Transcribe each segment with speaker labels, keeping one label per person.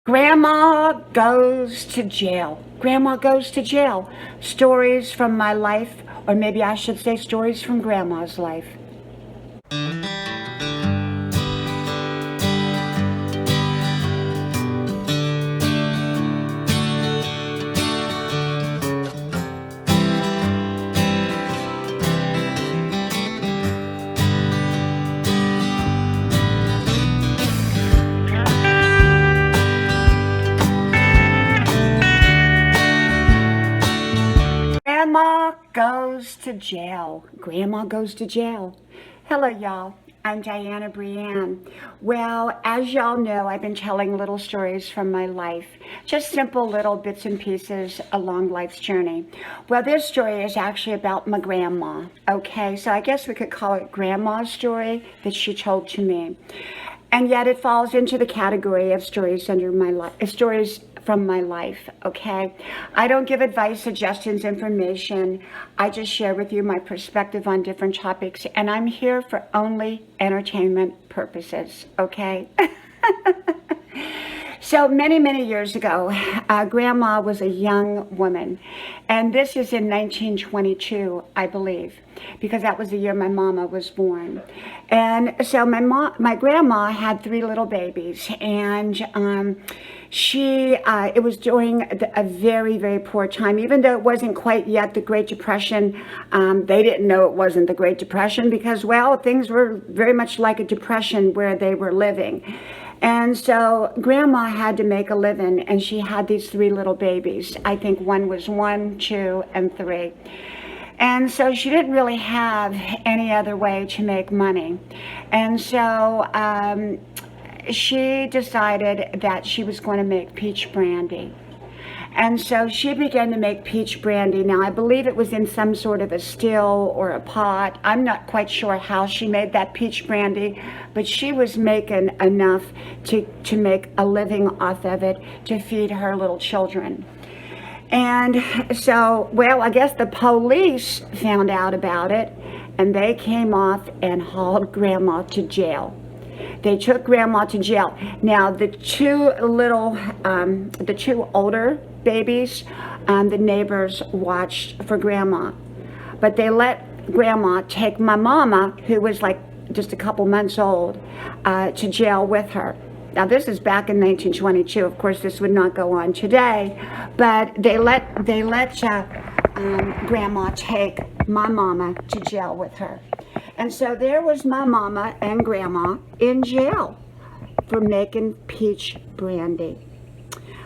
Speaker 1: Grandma goes to jail. Grandma goes to jail. Stories from my life, or maybe I should say stories from Grandma's life. Grandma goes to jail. Grandma goes to jail. Hello, y'all. I'm Dianna Brianne. Well, as y'all know, I've been telling little stories from my life, just simple little bits and pieces along life's journey. Well, this story is actually about my grandma, okay? So I guess we could call it Grandma's story that she told to me. And yet it falls into the category of stories under my life, stories from my life, okay? I don't give advice, suggestions, information. I just share with you my perspective on different topics, and I'm here for only entertainment purposes, okay? So many years ago, Grandma was a young woman, and this is in 1922, I believe, because that was the year my mama was born. And so my grandma had 3 little babies, and it was during a very poor time. Even though it wasn't quite yet the Great Depression, they didn't know it wasn't the Great Depression because, well, things were very much like a depression where they were living. And so Grandma had to make a living, and she had these 3 little babies. I think one was 1, 2, and 3. And so she didn't really have any other way to make money. And so she decided that she was going to make peach brandy. And so she began to make peach brandy. Now, I believe it was in some sort of a still or a pot. I'm not quite sure how she made that peach brandy, but she was making enough to make a living off of it to feed her little children. And so, well, I guess the police found out about it, and they came off and hauled Grandma to jail. They took Grandma to jail. Now, the 2 older babies, the neighbors watched for Grandma. But they let Grandma take my mama, who was like just a couple months old, to jail with her. Now, this is back in 1922. Of course, this would not go on today, but they let Grandma take my mama to jail with her. And so there was my mama and Grandma in jail for making peach brandy.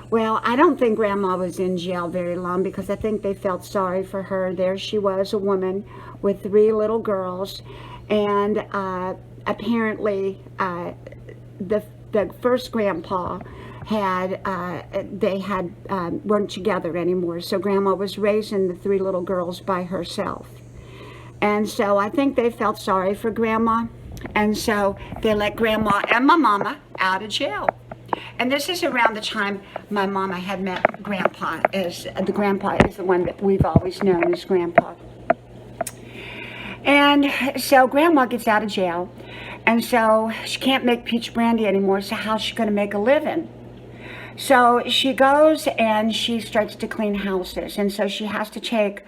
Speaker 1: Well, I don't think Grandma was in jail very long because I think they felt sorry for her. There she was, a woman with 3 little girls, and apparently the first grandpa weren't together anymore, so Grandma was raising the 3 little girls by herself. And so I think they felt sorry for Grandma, and so they let Grandma and my mama out of jail. And this is around the time my mama had met Grandpa. The grandpa is the one that we've always known as Grandpa. And so Grandma gets out of jail, and so she can't make peach brandy anymore, so how's she going to make a living? So she goes and she starts to clean houses, and so she has to take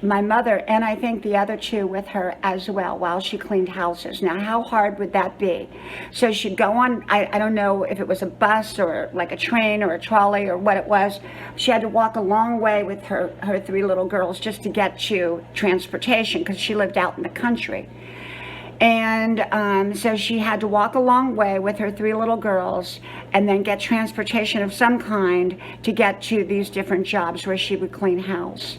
Speaker 1: my mother and I think the other 2 with her as well while she cleaned houses. Now, how hard would that be? So she'd go on, I don't know if it was a bus or like a train or a trolley or what it was. She had to walk a long way with her 3 little girls just to get to transportation because she lived out in the country. And so she had to walk a long way with her 3 little girls and then get transportation of some kind to get to these different jobs where she would clean house.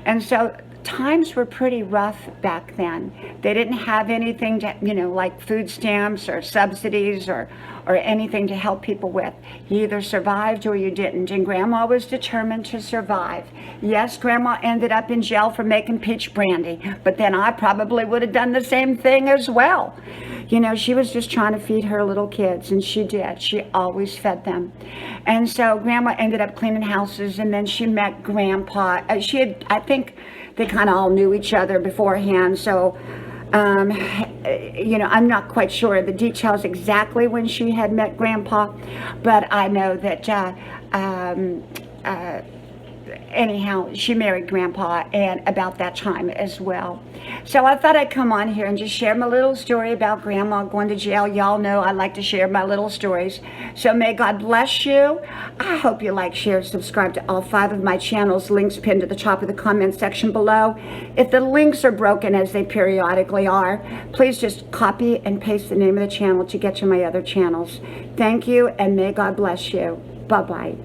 Speaker 1: And so times were pretty rough back then. They didn't have anything to, like food stamps or subsidies or anything to help people with. You either survived or you didn't, and Grandma was determined to survive. Yes, Grandma ended up in jail for making peach brandy, but then I probably would have done the same thing as well. She was just trying to feed her little kids, and she did. She always fed them. And so Grandma ended up cleaning houses, and then she met Grandpa. I think they kind of all knew each other beforehand, so I'm not quite sure the details exactly when she had met Grandpa, but I know that anyhow, she married Grandpa and about that time as well. So I thought I'd come on here and just share my little story about Grandma going to jail. Y'all know I like to share my little stories. So may God bless you. I hope you like, share, subscribe to all 5 of my channels. Links pinned to the top of the comment section below. If the links are broken, as they periodically are, please just copy and paste the name of the channel to get to my other channels. Thank you, and may God bless you. Bye-bye.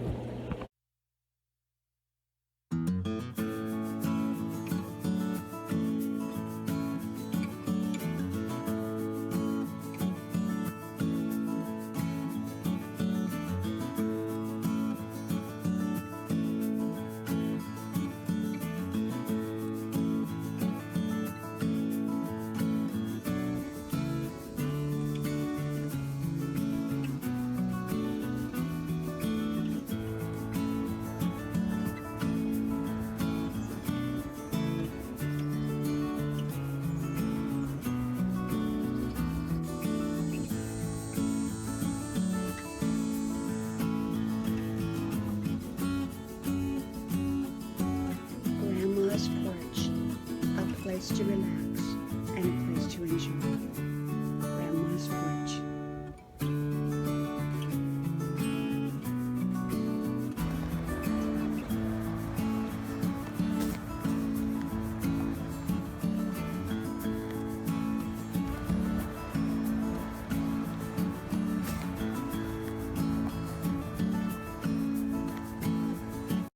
Speaker 1: Grandma's porch, a place to relax and a place to enjoy. Grandma's porch.